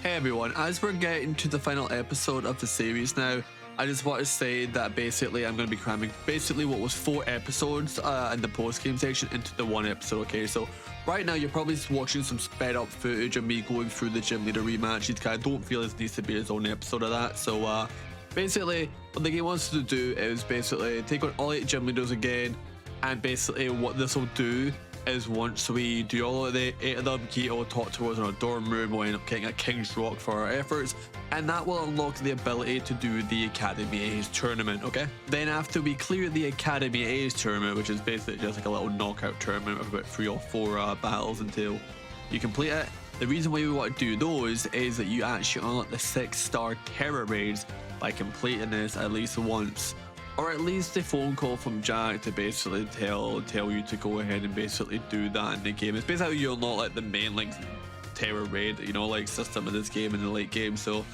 Hey everyone, as we're getting to the final episode of the series now, I just want to say that basically I'm going to be cramming basically what was 4 episodes in the post-game section into the 1 episode, okay? So right now you're probably watching some sped up footage of me going through the gym leader rematches, because I don't feel it needs to be its own episode of that. So basically what the game wants to do is basically take on all 8 gym leaders again, and basically what this will do is once we do all of the 8 of them, Keto will talk to us in our dorm room, we'll end up getting a King's Rock for our efforts, and that will unlock the ability to do the Academy A's tournament, okay? Then after we clear the Academy A's tournament, which is basically just like a little knockout tournament of about 3 or 4 battles until you complete it, the reason why we want to do those is that you actually unlock the 6-star terror raids by completing this at least once. Or at least a phone call from Jack to basically tell you to go ahead and basically do that in the game. It's basically how you unlock like the main like terror raid, you know, like system of this game in the late game. So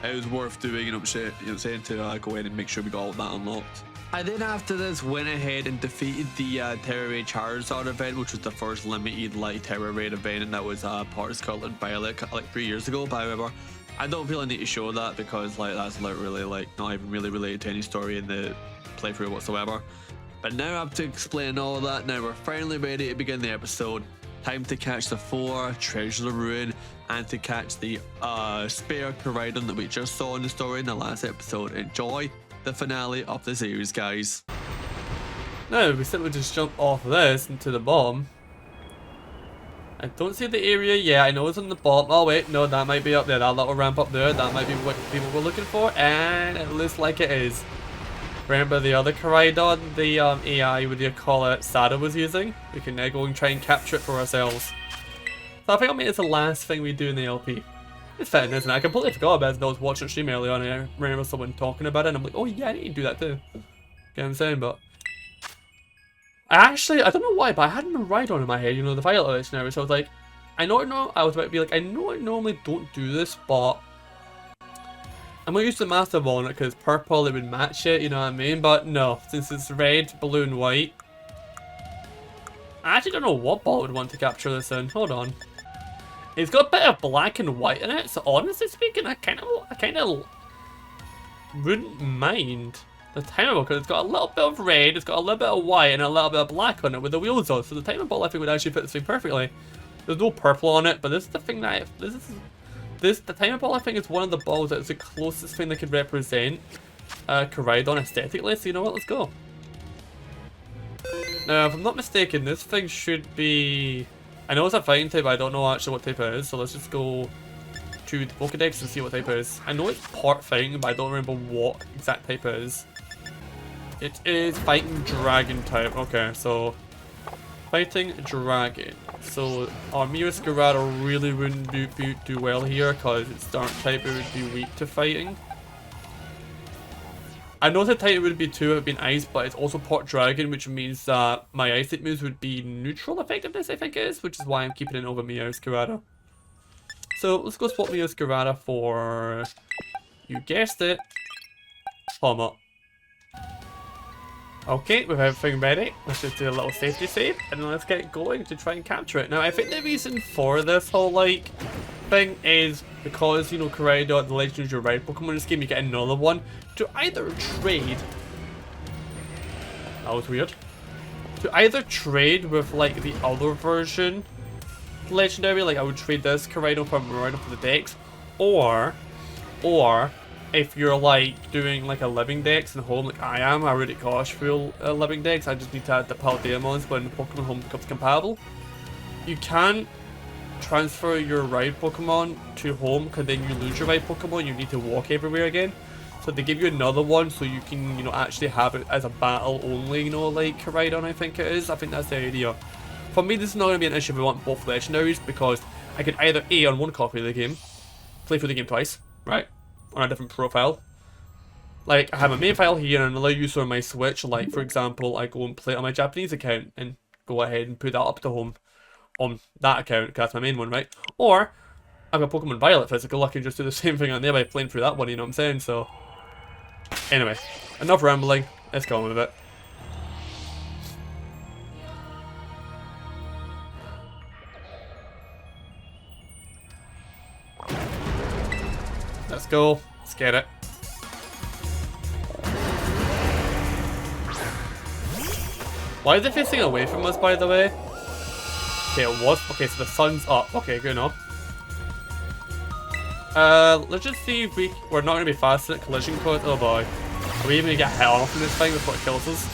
it was worth doing, you know what I'm saying, to go ahead and make sure we got all that unlocked. I then after this went ahead and defeated the Terror Raid Charizard event, which was the first limited like Terror Raid event, and that was part of Scarlet and Violet like 3 years ago. But however, I don't feel I need to show that because like that's literally like not even really related to any story in the playthrough whatsoever. But now after explaining all of that, now we're finally ready to begin the episode. Time to catch the 4 Treasures of Ruin and to catch the spare Korraidon that we just saw in the story in the last episode. Enjoy the finale of the series, guys. No, we simply just jump off this into the bottom. I don't see the area yet. I know it's on the bottom. Oh wait, no, that might be up there. That little ramp up there, that might be what people were looking for, and it looks like it is. Remember the other Korraidon, the AI, what do you call it, Sada was using? We can now go and try and capture it for ourselves. So I think it's the last thing we do in the LP. It's fitting, isn't it? I completely forgot about it. I was watching a stream earlier on and I remember someone talking about it and I'm like, oh yeah, I need to do that too. You know what I'm saying? But I don't know why, but I had Korraidon in my head, you know, the Violet Legendary, so I was like, I was about to be like, I know I normally don't do this, but I'm gonna use the Master Ball on it because purple, it would match it, you know what I mean? But no, since it's red, blue, and white, I actually don't know what ball I would want to capture this in. Hold on. It's got a bit of black and white in it, so honestly speaking, I kind of wouldn't mind the timer ball because it's got a little bit of red, it's got a little bit of white, and a little bit of black on it with the wheels on. So the timer ball I think would actually fit this thing perfectly. There's no purple on it, but this is the thing that the timer ball I think is one of the balls that is the closest thing that could represent Korraidon aesthetically. So you know what? Let's go. Now, if I'm not mistaken, this thing should be. I know it's a fighting type, but I don't know actually what type it is. So let's just go to the Pokédex and see what type it is. I know it's part fighting, but I don't remember what exact type it is. It is fighting dragon type. Okay, so fighting dragon. So our Korraidon really wouldn't do well here because it's dark type, it would be weak to fighting. I know the type it would be too, it would be ice, but it's also part dragon, which means that my ice type moves would be neutral effectiveness, I think it is, which is why I'm keeping it over Korraidon. So let's go swap Korraidon for, you guessed it, Palmer. Okay, with everything ready, let's just do a little safety save, and then let's get going to try and capture it. Now, I think the reason for this whole, like, thing is because, you know, Korraidon, the Legend of Your Ride Pokemon in this game, you get another one to either trade. That was weird. To either trade with, like, the other version Legendary, like, I would trade this Korraidon for Korraidon for the Dex, or if you're like doing like a living dex in home like I am, I already got full living dex, I just need to add the Paldeimons when Pokemon Home becomes compatible. You can transfer your ride Pokemon to home because then you lose your ride Pokemon, you need to walk everywhere again. So they give you another one so you can, you know, actually have it as a battle only, you know, like Korraidon I think it is. I think that's the idea. For me, this is not going to be an issue if I want both legendaries because I could either A, on one copy of the game, play through the game twice, right? On a different profile. Like, I have a main file here and another user on my Switch. Like, for example, I go and play it on my Japanese account and go ahead and put that up to home on that account, because that's my main one, right? Or, I've got Pokemon Violet physical, I can just do the same thing on there by playing through that one, you know what I'm saying? So, anyway, enough rambling, let's go on with it. Let's go. Let's get it. Why is it facing away from us, by the way? Okay, it was. Okay, so the sun's up. Okay, good enough. Let's just see if we're not going to be fast at collision course. Oh boy. Are we even going to get hit off in this thing before it kills us?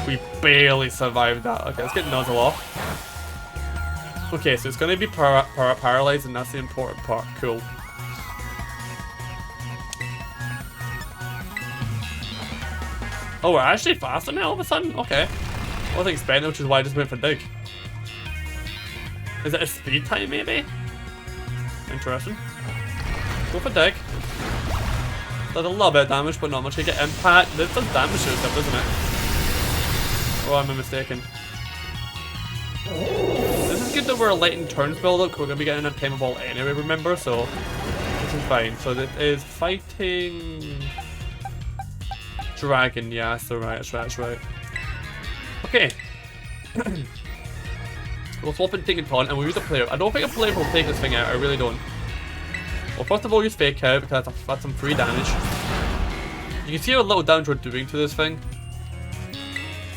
We barely survived that. Okay, let's get Nuzzle off. Okay, so it's going to be paralyzed, and that's the important part. Cool. Oh, we're actually faster now all of a sudden? Okay. I wasn't expecting, which is why I just went for Dig. Is it a speed time, maybe? Interesting. Go for Dig. Does a little bit of damage, but not much. You get Impact. This does damage to stuff, doesn't it? Oh, am I mistaken? This is good that we're letting turns build up, because we're going to be getting a Tamer Ball anyway, remember? So, this is fine. So, this is fighting... Dragon, yeah, that's right, that's right. Okay. We'll swap in Dig and Taunt, and we'll use a player. I don't think a player will take this thing out, I really don't. Well, first of all, use Fake Out, because that's some free damage. You can see how little damage we're doing to this thing.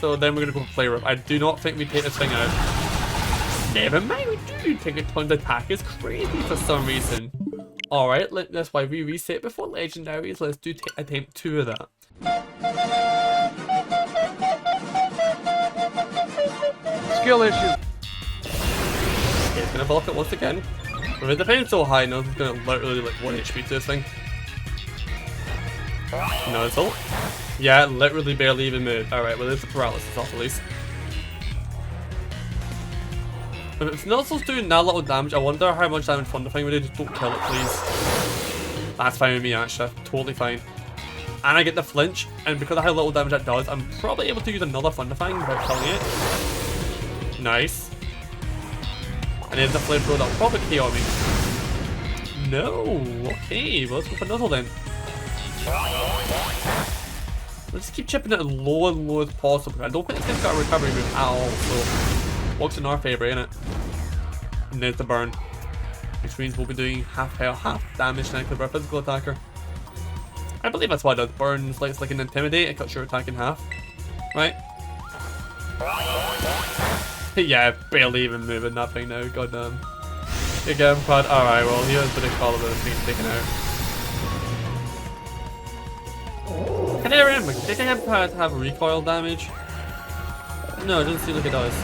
So then we're going to go for Player Up. I do not think we take this thing out. Never mind, we do take a ton of attack. It's crazy for some reason. Alright, that's why we reset before legendaries. Let's do attempt 2 of that. Skill issue. Okay, it's gonna block it once again. With it defending so high, no, it's gonna literally like 1 HP to this thing. Nuzzle. Yeah, literally barely even moved. Alright, well there's the paralysis off at least. If Nuzzle's doing that little damage, I wonder how much damage Thunder Thing would do. Just don't kill it, please. That's fine with me, actually. Totally fine. And I get the flinch, and because of how little damage that does, I'm probably able to use another Thunder Fang without killing it. Nice. And then the flamethrower that'll probably KO me. No! Okay, well let's go for Nuzzle then. Let's keep chipping it as low and low as possible. I don't think this thing's got a recovery move at all, so works in our favour, innit? And there's the burn. Which means we'll be doing half health, half damage now because we're a physical attacker. I believe that's why it does. Burns like it's like an Intimidate, it cuts your attack in half. Right? Yeah, barely even moving that thing now, goddamn. Good game, Quad. Alright, well here's the big call of this thing taken out. Can I remember? Did I have recoil damage? No, it doesn't seem like it does.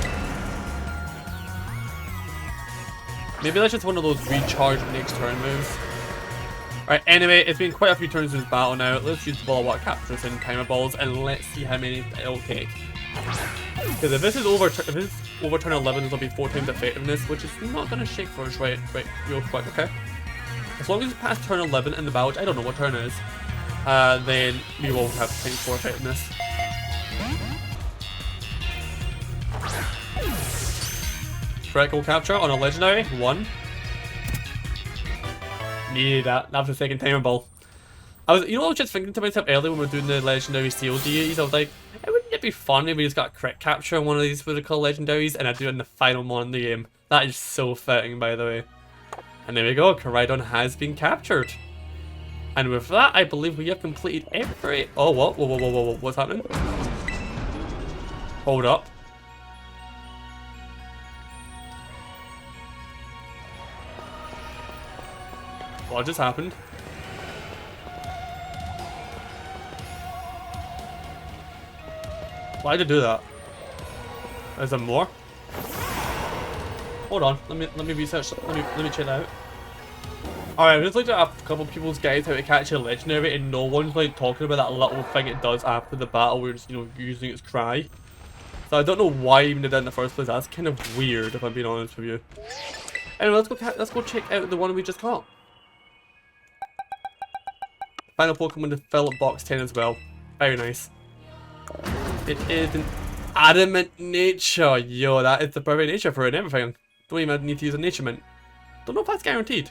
Maybe that's just one of those recharge next turn moves. Alright, anyway, it's been quite a few turns in this battle now. Let's use Ball of Water Captures and Timer Balls and let's see how many it'll take. Because if this is over turn 11, this will be 4 times effectiveness, which is not going to shake for us right real quick, okay? As long as it's past turn 11 in the battle, which I don't know what turn it is, then we will have times 4 effectiveness. Critical capture on a legendary, 1. Needed that. That was the second Timer Ball. You know what I was just thinking to myself earlier when we were doing the legendary seal deities? I was like, wouldn't it be fun if we just got a crit capture on one of these physical legendaries and I do it in the final one in the game? That is so fitting, by the way. And there we go, Korraidon has been captured. And with that, I believe we have completed every... Oh, what? Whoa, what's happening? Hold up. What just happened? Why did I do that? Is there more? Hold on, let me research. Let me chill out. Alright, I just looked at a couple of people's guides how to catch a legendary, and no one's like talking about that little thing it does after the battle, where it's using its cry. So I don't know why I even did that in the first place. That's kind of weird, if I'm being honest with you. Anyway, let's go check out the one we just caught. Final Pokemon to fill up box 10 as well. Very nice. It is an adamant nature. Yo, that is the perfect nature for it and everything. Don't even need to use a nature mint. Don't know if that's guaranteed.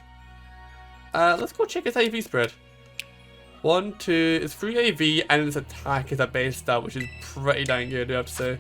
Let's go check its IV spread. 1, 2, it's 3 IV and its attack is a base stat, which is pretty dang good, I have to say.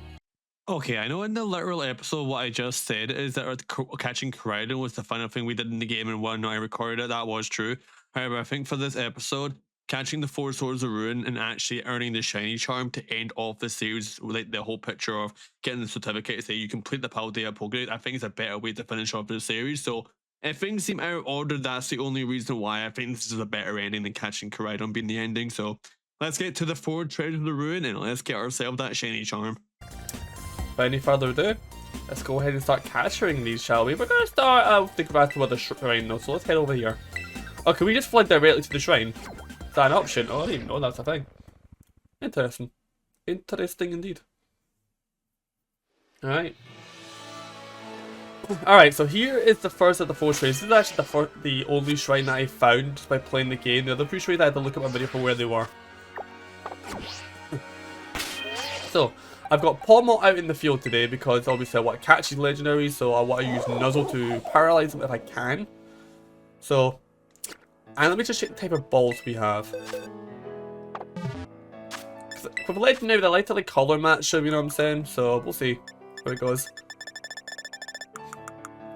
Okay, I know in the literal episode what I just said is that catching Korraidon was the final thing we did in the game, and when I recorded it, that was true. However, I think for this episode, catching the four swords of ruin and actually earning the shiny charm to end off the series, like the whole picture of getting the certificate to say you complete the Paldea Pokédex, I think is a better way to finish off the series. So if things seem out of order, that's the only reason why I think this is a better ending than catching Korraidon being the ending. So let's get to the four treasures of the ruin and let's get ourselves that shiny charm. Without any further ado, let's go ahead and start capturing these, shall we? We're going to start with the grass with the shrine though, so let's head over here. Oh, can we just fly directly to the shrine? Is that an option? Oh, I didn't even know that's a thing. Interesting. Interesting indeed. Alright. Alright, so here is the first of the four shrines. This is actually the only shrine that I found just by playing the game. The other three shrines I had to look at my video for where they were. So, I've got Pokémon out in the field today because obviously I want to catch these legendaries, so I want to use Nuzzle to paralyze them if I can. So, and let me just check the type of balls we have. With legendary, I like to like color match them, you know what I'm saying? So we'll see how it goes.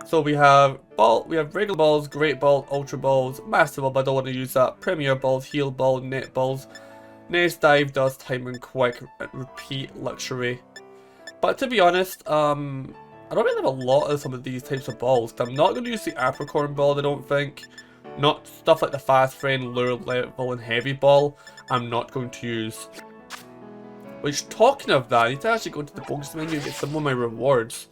So we have regular balls, great balls, ultra balls, master ball, but I don't want to use that. Premier balls, heal ball, net balls. Nest, dive, dust, time and quick, repeat, luxury. But to be honest, I don't really have a lot of some of these types of balls. I'm not going to use the apricorn ball, I don't think. Not stuff like the fast friend, lure level, and heavy ball. I'm not going to use. Which, talking of that, I need to actually go into the focus menu and get some of my rewards.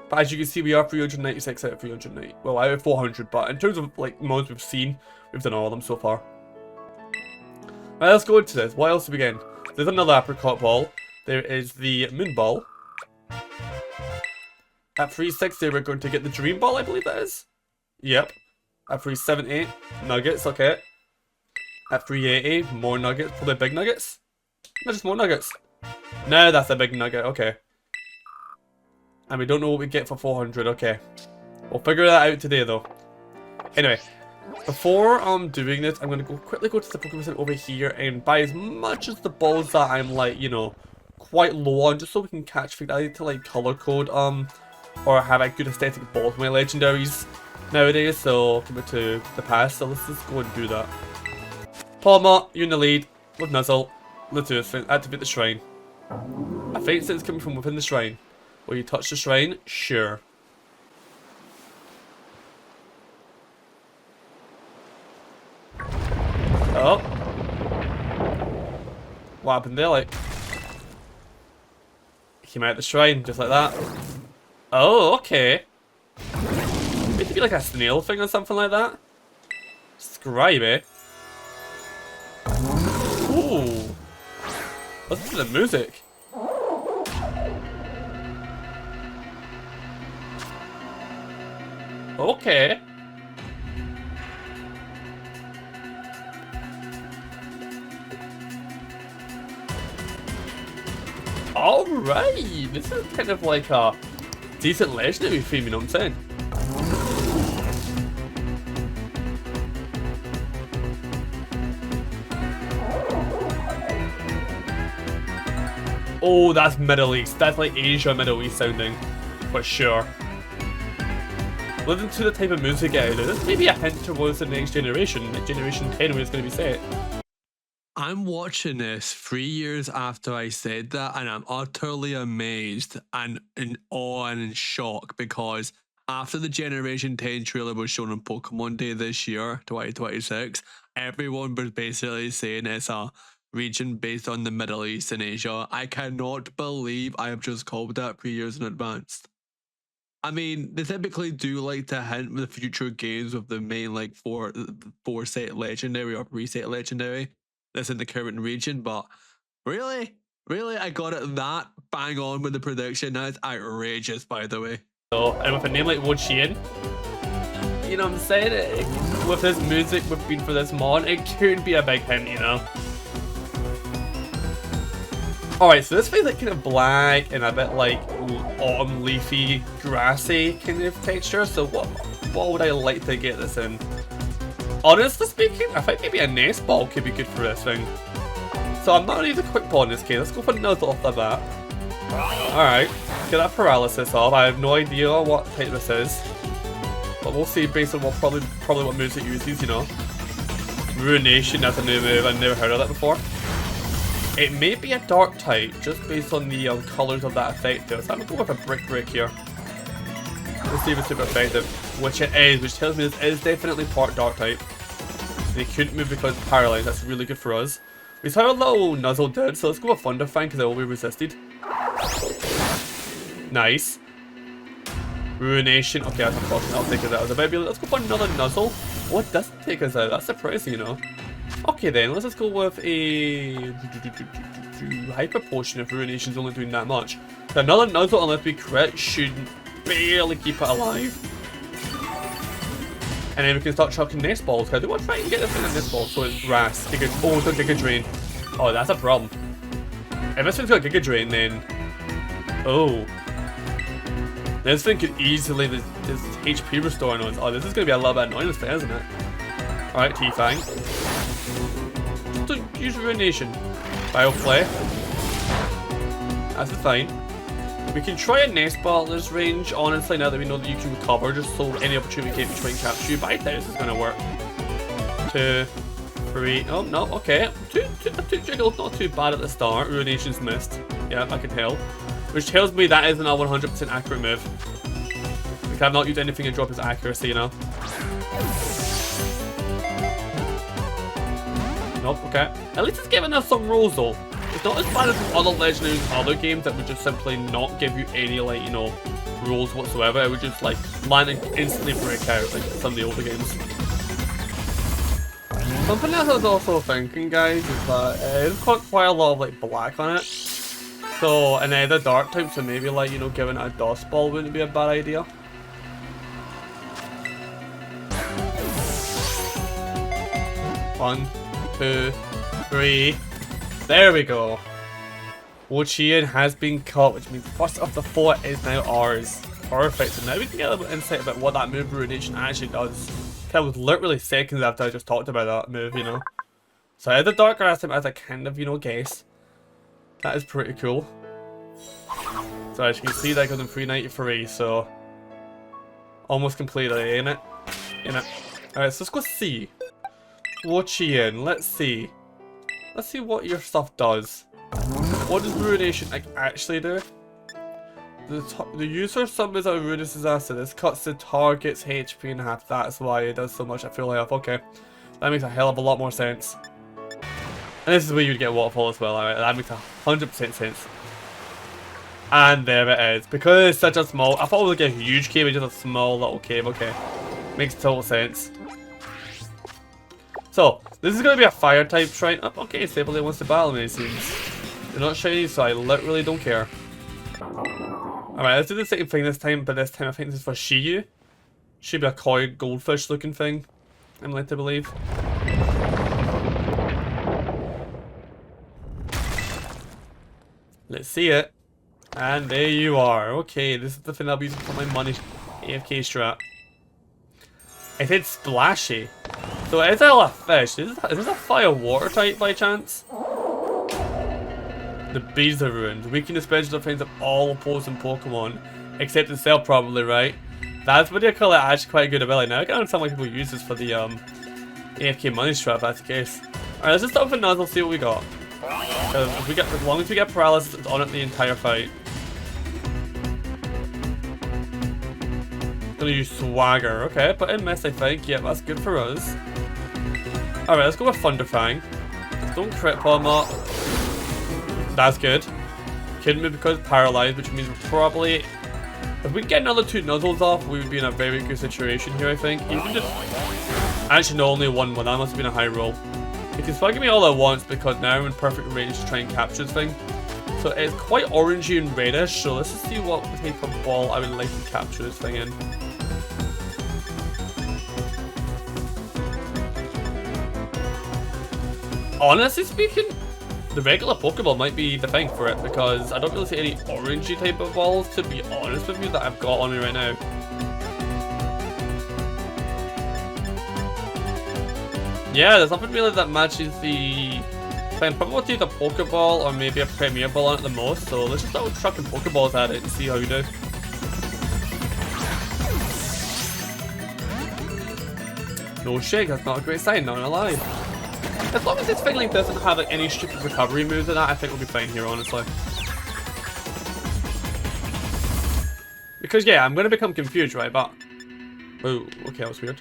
But as you can see, we are 396 out of 390. Well, out of 400, but in terms of like mods we've seen, we've done all of them so far. Right, let's go into this. What else do we get? There's another apricot ball. There is the moon ball. At 360, we're going to get the dream ball, I believe that is. Yep. At 378, nuggets, okay. At 380, more nuggets, probably big nuggets. No, just more nuggets. No, that's a big nugget, okay. And we don't know what we get for 400, okay. We'll figure that out today though. Anyway. Before doing this, I'm going to quickly go to the Pokemon Center over here and buy as much as the balls that I'm like, you know, quite low on, just so we can catch things. I need to like color code or have like good aesthetic balls for my legendaries nowadays, so coming to the past, so let's just go and do that. Palma, you in the lead with Nuzzle. Let's do this thing. Activate the shrine. A faint sense coming from within the shrine. Will you touch the shrine? Sure. Oh. What happened there, like? Came out the shrine, just like that. Oh, okay. Maybe be like a snail thing or something like that. Scribe, eh? Ooh. Listen to the music. Okay. Alright, this is kind of like a decent legendary theme, you know what I'm saying? Oh, that's Middle East. That's like Asia Middle East sounding, for sure. Listen to the type of music out there. This may be a hint towards the next generation, like Generation 10 where it's going to be set. I'm watching this 3 years after I said that, and I'm utterly amazed and in awe and in shock because after the Generation 10 trailer was shown on Pokemon Day this year, 2026, everyone was basically saying it's a region based on the Middle East and Asia. I cannot believe I have just called that 3 years in advance. I mean, they typically do like to hint with the future games of the main like four set legendary or reset legendary that's in the current region, but really, I got it that bang on with the prediction. That's outrageous, by the way. So, and with a name like Wochien, you know what I'm saying? With this music we've been for this mod, it could be a big hint, you know. Alright, so this feels like kind of black and a bit like autumn leafy, grassy kind of texture. So what would I like to get this in? Honestly speaking, I think maybe a nest ball could be good for this thing. So I'm not really the quick ball in this case. Let's go for Nuzzle off the bat. Alright, get that paralysis off. I have no idea what type this is. But we'll see based on what probably what moves it uses, you know. Ruination, that's a new move. I've never heard of that before. It may be a dark type, just based on the colours of that effect though. So I'm gonna go with a brick break here. Let's see if it's super effective. Which it is, which tells me this is definitely part dark type. They couldn't move because it's paralyzed, that's really good for us. We saw a little Nuzzle did, so let's go with Thunder Fang because it will be resisted. Nice. Ruination. Okay, that's unfortunate. I'll take it out as a baby. Let's go for another Nuzzle. What doesn't take us out? That's surprising, you know. Okay then, let's just go with a Hyper Potion if Ruination's only doing that much. So another Nuzzle, unless we crit, should barely keep it alive. And then we can start chucking Nest Balls. Because I do want to try and get this thing in Nest Balls so it's grass. Oh, it's got Giga Drain. Oh, that's a problem. If this thing's got Giga Drain, then... Oh. This thing could easily... This HP restore on us. Oh, this is going to be a little bit annoying, isn't it? Alright, T-Fang. Just use Ruination. Bioplay. That's fine. We can try a Nest Ball at this range, honestly, now that we know that you can recover, just so any opportunity we get to try and capture you. But I doubt this is going to work. 2, 3, oh no, okay. Two jiggles, not too bad at the start. Ruination's missed. Yeah, I can tell. Which tells me that isn't a 100% accurate move. Like, I've not used anything to drop his accuracy, you know. Nope, okay. At least it's giving us some rolls though. It's not as bad as other legendaries and other games that would just simply not give you any, like, you know, rules whatsoever. It would just, like, land and instantly break out, like some of the older games. Something else I was also thinking, guys, is that it's got quite a lot of, like, black on it. So, and either dark type, so maybe, like, you know, giving it a dust ball wouldn't be a bad idea. One, 2, 3. There we go. Wochian has been caught, which means first of the 4 is now ours. Perfect. So now we can get a little bit insight about what that move Ruination actually does. That was literally seconds after I just talked about that move, you know. So I had the Dark Grass type as a kind of, you know, guess. That is pretty cool. So as you can see, that goes in 393, so almost completed, ain't it? Alright, so let's go see. Wochian, let's see. Let's see what your stuff does. What does Ruination actually do? The user summons a Ruinous Disaster. This cuts the target's HP in half. That's why it does so much at full health. Okay. That makes a hell of a lot more sense. And this is where you'd get Waterfall as well. Alright, that makes 100% sense. And there it is. Because it's such a small... I thought it was like a huge cave, it's just a small little cave. Okay. Makes total sense. So, this is going to be a fire type shrine. Oh, okay, Sableye wants to battle me, it seems. They're not shiny, so I literally don't care. Alright, let's do the same thing this time, but this time I think this is for Shiyu. Should be a koi goldfish looking thing, I'm led to believe. Let's see it. And there you are. Okay, this is the thing I'll be using for my money AFK strat. I said splashy. So is that a fish? Is this a fire water type by chance? The bees are ruined. Weaken the special defense of all opposing Pokemon. Except itself probably, right? That's what you call it actually quite a good ability. Now I can understand why people use this for the AFK money strat if that's the case. Alright, let's just start with a Nuzzle, see what we got. As long as we get paralysis, it's on it the entire fight. Gonna use Swagger, okay, but in miss I think, yeah, that's good for us. Alright, let's go with Thunder Fang. Don't crit palm up. That's good. Couldn't move because paralyzed, which means we're probably... If we can get another 2 Nuzzles off, we would be in a very good situation here, I think. Even just... Actually, no, only one, that must have been a high roll. He can swag at me all at once because now I'm in perfect range to try and capture this thing. So it's quite orangey and reddish, so let's just see what type of ball I would like to capture this thing in. Honestly speaking, the regular Pokeball might be the thing for it because I don't really see any orangey type of balls, to be honest with you, that I've got on me right now. Yeah, there's nothing really that matches the Then probably the Pokeball or maybe a Premier Ball on it the most. So let's just start chucking Pokeballs at it and see how we do. No shake, that's not a great sign, not gonna lie. As long as this thing like doesn't have like any stupid recovery moves in that, I think we'll be fine here, honestly. Because yeah, I'm gonna become confused, right? But oh, okay, that was weird.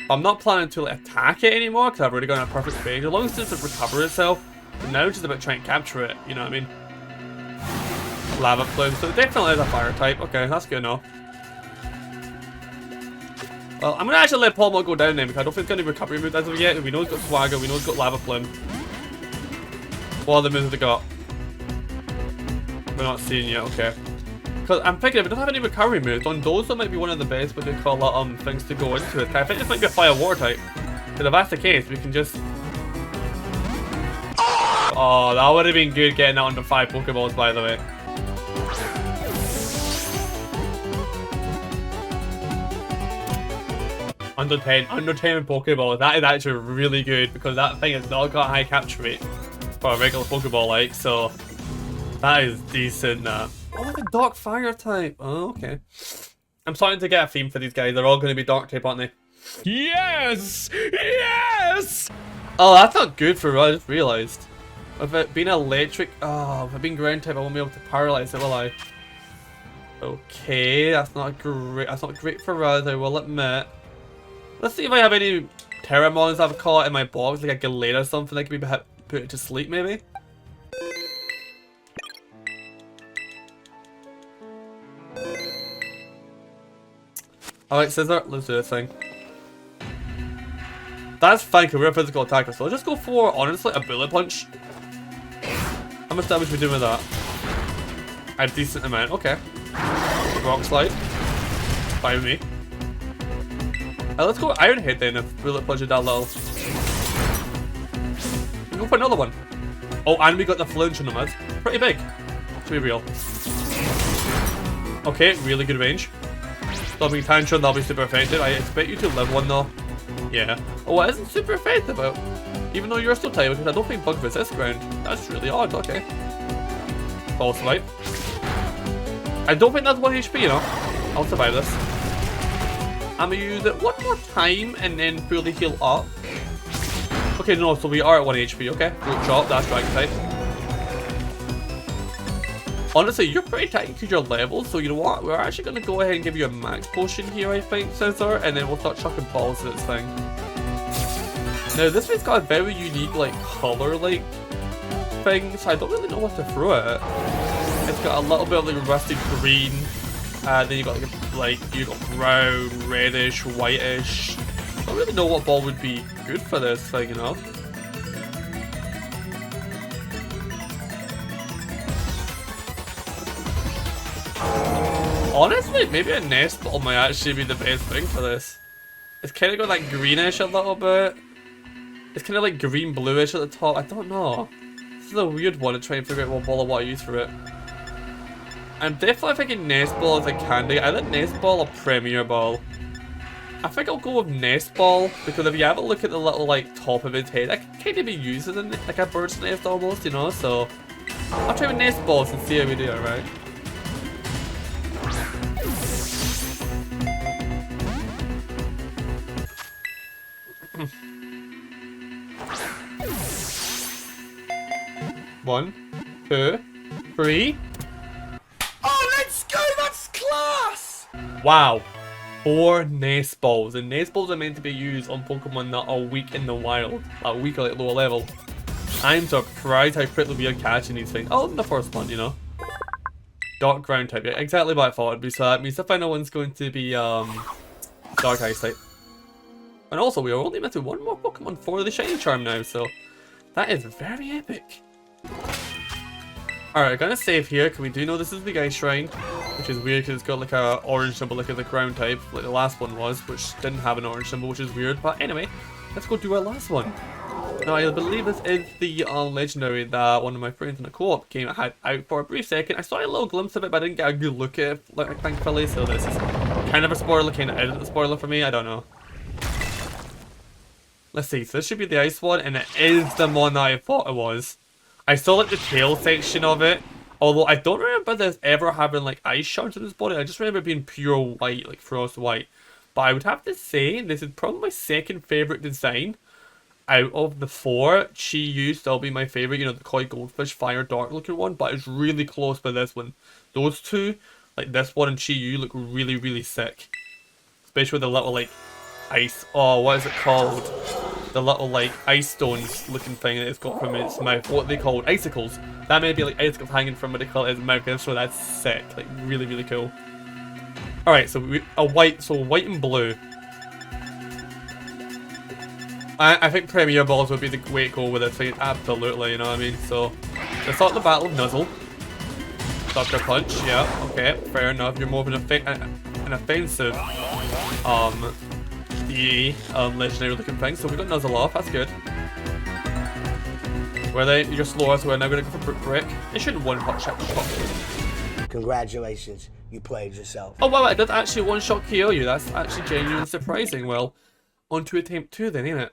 I'm not planning to like, attack it anymore because I've already got a perfect phase. As long as it doesn't recover itself, now it's just about trying to capture it. You know what I mean? Lava plume, so it definitely is a fire type. Okay, that's good enough. Well, I'm gonna actually let Pokemon go down then because I don't think it's got any recovery moves as of yet. We know it's got Swagger, we know it's got Lava Plume. What other moves have they got? We're not seeing yet, okay. Because I'm thinking if we don't have any recovery moves, on those that might be one of the best what they call things to go into it. I think this might be a fire water type. Because if that's the case, we can just oh, that would have been good getting that under 5 Pokeballs by the way. Under 10 Pokeballs, that is actually really good because that thing has not got a high capture rate for a regular Pokeball like, so that is decent. Oh, like a dark fire type. Oh, okay. I'm starting to get a theme for these guys. They're all going to be dark type, aren't they? Yes! Yes! Oh, that's not good for us, I just realised. With it being electric, oh, if it being ground type, I won't be able to paralyze it, will I? Okay, that's not great. That's not great for us, I will admit. Let's see if I have any Terramons I've caught in my box, like a Galera or something that could be put it to sleep, maybe. Alright, Scissor, let's do this thing. That's fine, because we're a physical attacker, so I'll just go for, honestly, a Bullet Punch. How much damage are we doing with that? A decent amount, okay. Rock Slide. Fine with me. Let's go Iron Head then, if Bullet Punch is that low. We'll go for another one. Oh, and we got the flinch on them, that's pretty big. To be real. Okay, really good range. Stopping Tantrum, that'll be super effective. I expect you to live one though. Yeah. Oh, it isn't super effective though. Even though you're still tight, because I don't think Bug resist ground. That's really odd, okay. False Swipe. I don't think that's 1 HP, you know. I'll survive this. I'm gonna use it one more time and then fully heal up. Okay, no, so we are at 1 HP, okay. Root Chop, that's Dragon type. Honestly, you're pretty tight because you're level, so you know what? We're actually going to go ahead and give you a max potion here, I think, Scissor, and then we'll start chucking balls at this thing. Now, this thing's got a very unique, like, color-like thing, so I don't really know what to throw at it. It's got a little bit of, like, rusty green, then you got, you got brown, reddish, whitish. I don't really know what ball would be good for this thing, you know? Honestly, maybe a nest ball might actually be the best thing for this. It's kind of got that greenish a little bit. It's kind of like green bluish at the top. I don't know. This is a weird one to try and figure out what ball I want to use for it. I'm definitely thinking nest ball as a candy. Either nest ball or premier ball. I think I'll go with nest ball because if you have a look at the little like top of his head, that can kind of be used as like a bird's nest almost, you know. So I'll try with nest balls and see how we do. Alright. One, 2, 3. Oh, let's go! That's class! Wow. 4 nest balls. And nest balls are meant to be used on Pokemon that are weak in the wild. Like weak or like lower level. I'm surprised how quickly we are catching these things. Oh, the first one, you know. Dark ground type. Yeah, exactly what I thought it'd be. So that means the final one's going to be Dark Ice type. And also, we are only missing one more Pokemon for the Shiny Charm now, so that is very epic. Alright, I'm gonna save here, because we do know this is the Big Ice Shrine, which is weird because it's got like a orange symbol like the ground type, like the last one was, which didn't have an orange symbol, which is weird. But anyway, let's go do our last one. Now, I believe this is the legendary that one of my friends in the co-op had out for a brief second. I saw a little glimpse of it, but I didn't get a good look at it, like, thankfully, so this is kind of a spoiler, kind of isn't a spoiler for me, I don't know. Let's see, so this should be the ice one, and it is the one that I thought it was. I saw like the tail section of it, although I don't remember this ever having like ice shards in its body. I just remember it being pure white, like frost white. But I would have to say this is probably my second favourite design. Out of the four, Chi-Yu still be my favourite, you know, the koi goldfish fire dark looking one, but it's really close by this one. Those two, like this one and Chi-Yu, look really, really sick. Especially with the little like ice, oh, what is it called? The little like ice stones looking thing that it's got from its mouth. What are they called? Icicles. That may be like icicles hanging from what they call its mouth, so that's sick. Like really, really cool. Alright, so white and blue. I think Premier Balls would be the way to go with this thing, absolutely, you know what I mean? So, let's start the battle of Nuzzle. Sucker Punch, yeah, okay, fair enough. You're more of an offensive, legendary looking thing. So we got Nuzzle off, that's good. You're slower, so we're now going to go for Brick. It shouldn't one-hot check. Congratulations, you played yourself. Oh wow, I did actually one-shot KO you. That's actually genuinely surprising. Well, on to attempt 2 then, ain't it?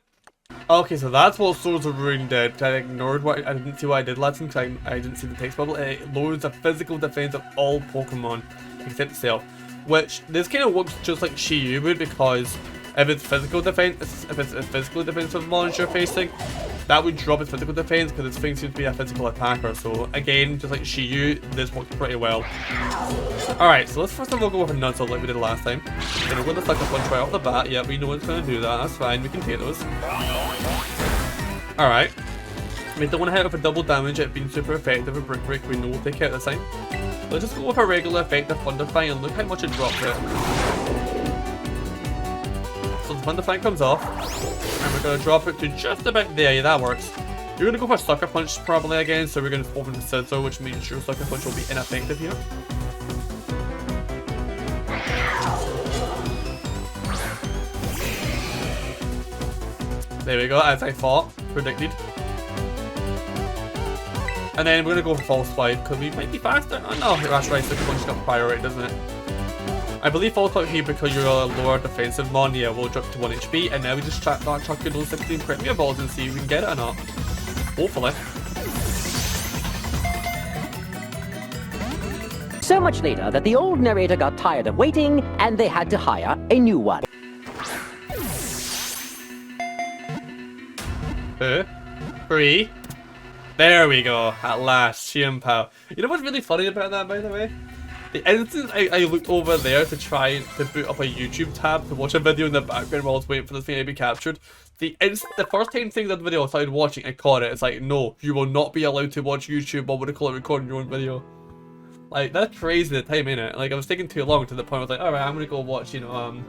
Okay, so that's what Swords of Ruin did. I ignored what I didn't see what I did last time because I didn't see the text bubble. It lowers the physical defense of all Pokemon except itself, which this kind of works just like Chi-Yu would, because if it's physical defense, if it's a physical defensive monster you're facing, that would drop its physical defense because its thing seems to be a physical attacker. So again, just like Chi-Yu, this works pretty well. Alright, so let's first of all go with a Nuzzle like we did last time. Then we're going to Sucker Punch right off the bat. Yeah, we know it's going to do that. That's fine. We can take those. Alright. We don't want to hit it for double damage. It being super effective with Brick Break. We know we'll take it this time. Let's just go with a regular effect of Thunderfang and look how much it drops it. So the Thunderfang comes off. And we're going to drop it to just about there. Yeah, that works. You're going to go for Sucker Punch probably again. So we're going to open the Scizor, which means your Sucker Punch will be ineffective here. There we go, as I thought, predicted. And then we're going to go for False Swipe, because we might be faster. Oh no, that's right, Sucker Punch got priority, doesn't it? I believe False Swipe here because you're a lower defensive mon, yeah, we'll drop to 1 HP, and now we just start chucking those 16 Premier Balls and see if we can get it or not. Hopefully. So much later that the old narrator got tired of waiting, and they had to hire a new one. 2, 3. There we go. At last, Xianpao. You know what's really funny about that, by the way? The instant I looked over there to try to boot up a YouTube tab to watch a video in the background while I was waiting for this thing to be captured, the first time seeing that video I started watching, I caught it. It's like, no, you will not be allowed to watch YouTube while we call it recording your own video. Like, that's crazy the time, innit? Like, I was taking too long to the point I was like, alright, I'm gonna go watch, you know,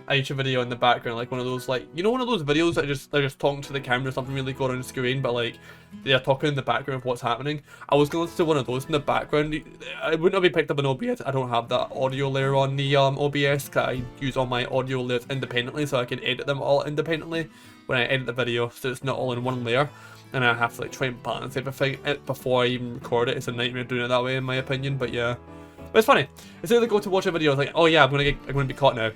a YouTube video in the background, like one of those, like, you know, one of those videos that they're just talking to the camera, something really going on the screen, but like they're talking in the background of what's happening. I was going to one of those in the background. I wouldn't have been picked up in OBS. I don't have that audio layer on the OBS, because I use all my audio layers independently, so I can edit them all independently when I edit the video, so it's not all in one layer, and I have to like try and balance everything before I even record it. It's a nightmare doing it that way, in my opinion, but yeah. But it's funny. As soon as I go to watch a video, it's like, oh yeah, I'm gonna be caught now.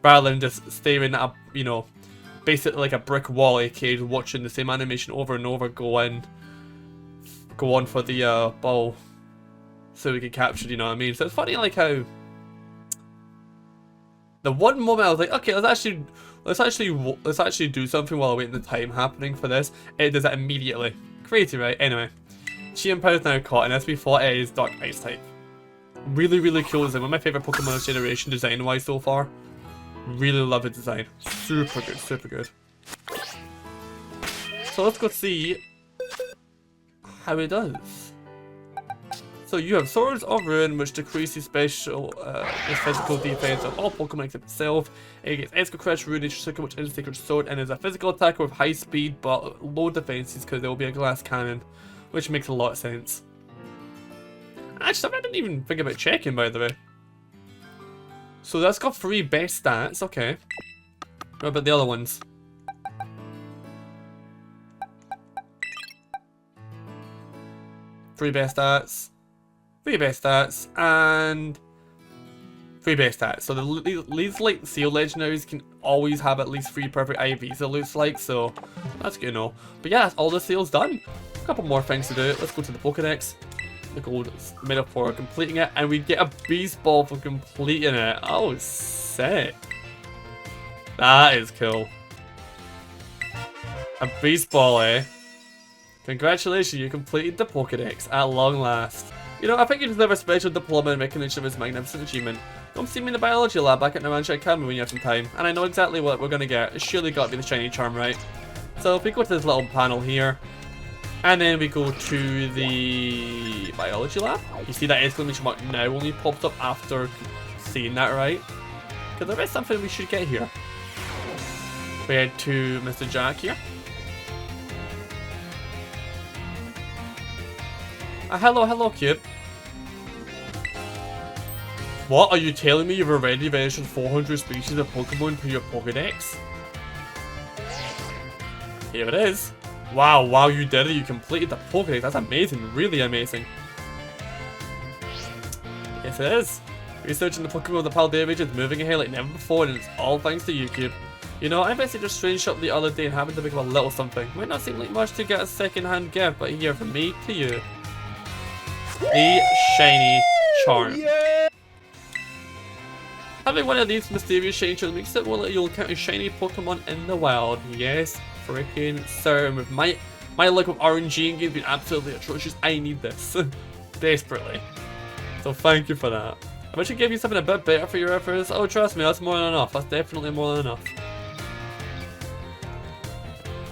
Rather than just staring at a, you know, basically like a brick wall, aka watching the same animation over and over, go on for the ball so we can capture, you know what I mean? So it's funny like how the one moment I was like, okay, let's actually do something while waiting the time happening for this. It does that immediately. Crazy, right? Anyway, Xianpao is now caught, and as we thought, it is Dark Ice type. Really, really cool design. One of my favorite Pokemon of generation design-wise so far. Really love the design. Super good, super good. So let's go see how it does. So you have Swords of Ruin, which decreases physical defense of all Pokemon except itself. It gets Esco Crash, Ruination Sucker, which is a Sacred Sword, and is a physical attacker with high speed but low defenses because there will be a glass cannon, which makes a lot of sense. Actually, I didn't even think about checking, by the way. So that's got 3 best stats, okay. What about the other ones? Three best stats, and 3 base stats. So these like seal legendaries can always have at least 3 perfect IVs, it looks like, so that's good to know. But yeah, that's all the seals done. A couple more things to do. Let's go to the Pokedex. The gold medal for completing it, and we get a beast ball for completing it. Oh, sick. That is cool. A beast ball, eh? Congratulations, you completed the Pokedex at long last. You know, I think you deserve a special diploma in recognition of this magnificent achievement. Come see me in the biology lab back at Narancha Academy when you have some time, and I know exactly what we're gonna get. It's surely gotta be the shiny charm, right? So if we go to this little panel here, and then we go to the biology lab, you see that exclamation mark now only pops up after seeing that, right? Because there is something we should get here. We head to Mr. Jack here. Hello, Cube. What? Are you telling me you've already registered 400 species of Pokemon to your Pokedex? Here it is. Wow, you did it. You completed the Pokedex. That's amazing. Really amazing. Yes, it is. Researching the Pokemon of the Paldea region is moving ahead like never before, and it's all thanks to you, Cube. You know, I messaged a strange shop the other day and happened to pick up a little something. Might not seem like much to get a second-hand gift, but here, from me to you. The shiny charm. Yeah. Having one of these mysterious shiny charms makes it well that you'll encounter shiny Pokemon in the wild. Yes, freaking sir. With my luck with RNG and games being absolutely atrocious, I need this desperately. So thank you for that. I wish I gave you something a bit better for your efforts. Oh, trust me, that's more than enough. That's definitely more than enough.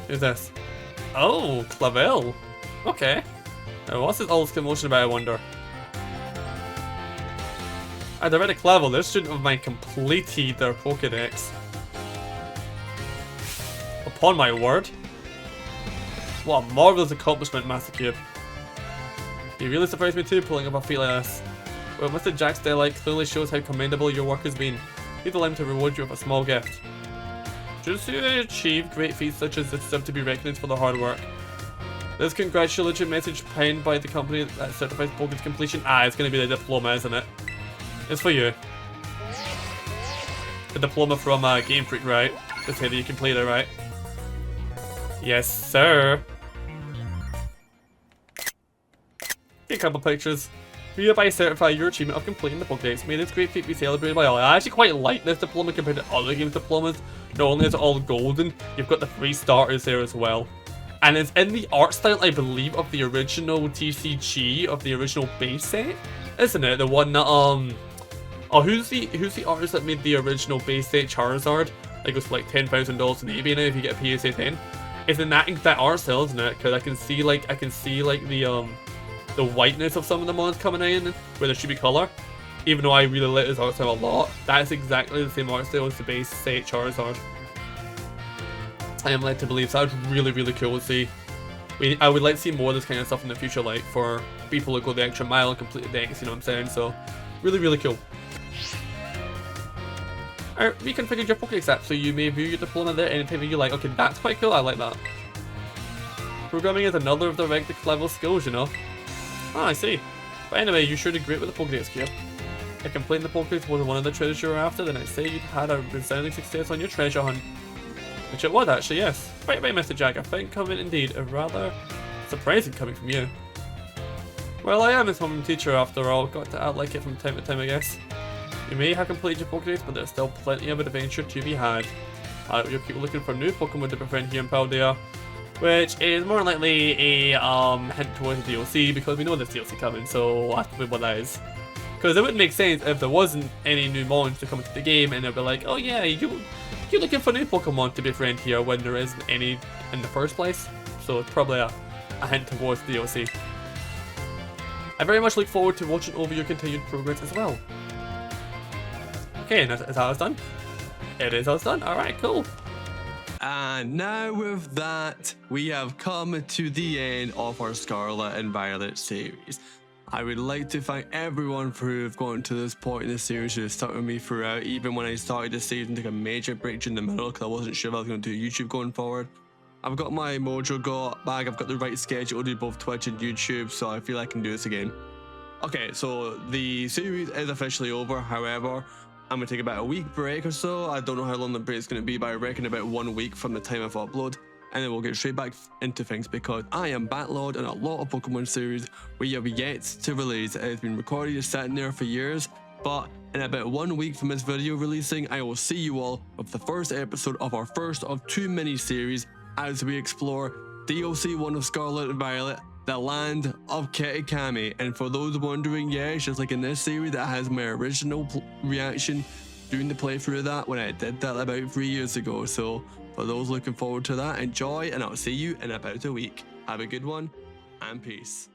Who's this? Oh, Clavel. Okay. Now, what's all this commotion about, I wonder? I'd already Clavel, this student of mine completed their Pokedex. Upon my word. What a marvelous accomplishment, Master Cube. You really surprised me too, pulling up a feat like this. Well, Mr. Jack's delight clearly shows how commendable your work has been. Please allow him to reward you with a small gift. Just to achieve great feats such as this deserve to be recognized for their hard work. This congratulatory message penned by the company that certifies Pokemon's completion. It's going to be the diploma, isn't it? It's for you. The diploma from Game Freak, right? To say that you completed it, right? Yes, sir. Take a couple pictures. Hereby certify your achievement of completing the Pokedex. May this great feat be celebrated by all. I actually quite like this diploma compared to other games' diplomas. Not only is it all golden, you've got the 3 starters there as well. And it's in the art style, I believe, of the original TCG, of the original base set, isn't it? The one that, oh, who's the artist that made the original base set Charizard? That goes for like $10,000 on eBay now if you get a PSA 10. It's in that exact art style, isn't it? Because I can see like the whiteness of some of the mons coming in where there should be color. Even though I really like this art style a lot, that's exactly the same art style as the base set Charizard. I am led to believe, so that's really, really cool to see. I would like to see more of this kind of stuff in the future, like for people who go the extra mile and complete the decks, you know what I'm saying? So, really, really cool. Alright, reconfigured your Pokédex app so you may view your diploma there anytime you like. Okay, that's quite cool, I like that. Programming is another of the regular level skills, you know? I see. But anyway, you sure did great with the Pokédex gear. If completing the Pokédex was one of the treasures you were after, then I'd say you'd had a resounding success on your treasure hunt. Which it was actually, yes. Right away, Mr. Jack. I find comment indeed a rather surprising coming from you. Well, I am his home teacher after all. Got to act like it from time to time, I guess. You may have completed your Pokédex, but there's still plenty of adventure to be had. You'll keep looking for new Pokemon to befriend here in Paldea, which is more likely a hint towards the DLC because we know there's DLC coming, so we'll have to wait what that is. Because it wouldn't make sense if there wasn't any new mons to come into the game and they'll be like, oh yeah, you're looking for new Pokemon to befriend here when there isn't any in the first place. So it's probably a hint towards the DLC. I very much look forward to watching over your continued progress as well. Okay, and is that us done? It is us done. Alright, cool. And now with that, we have come to the end of our Scarlet and Violet series. I would like to thank everyone who've gotten to this point in the series who has stuck with me throughout, even when I started the series and took a major break in the middle because I wasn't sure if I was going to do YouTube going forward. I've got my mojo back, I've got the right schedule to do both Twitch and YouTube, so I feel I can do this again. Okay, so the series is officially over, however, I'm gonna take about a week break or so. I don't know how long the break's gonna be, but I reckon about 1 week from the time of upload. And then we'll get straight back into things because I am backlogged on a lot of Pokemon series we have yet to release. It has been recorded, sitting there for years. But in about 1 week from this video releasing, I will see you all with the first episode of our first of 2 mini-series as we explore DLC 1 of Scarlet and Violet, the land of Kitakami. And for those wondering, yeah, it's just like in this series that has my original reaction doing the playthrough of that when I did that about 3 years ago. So for those looking forward to that, enjoy, and I'll see you in about a week. Have a good one, and peace.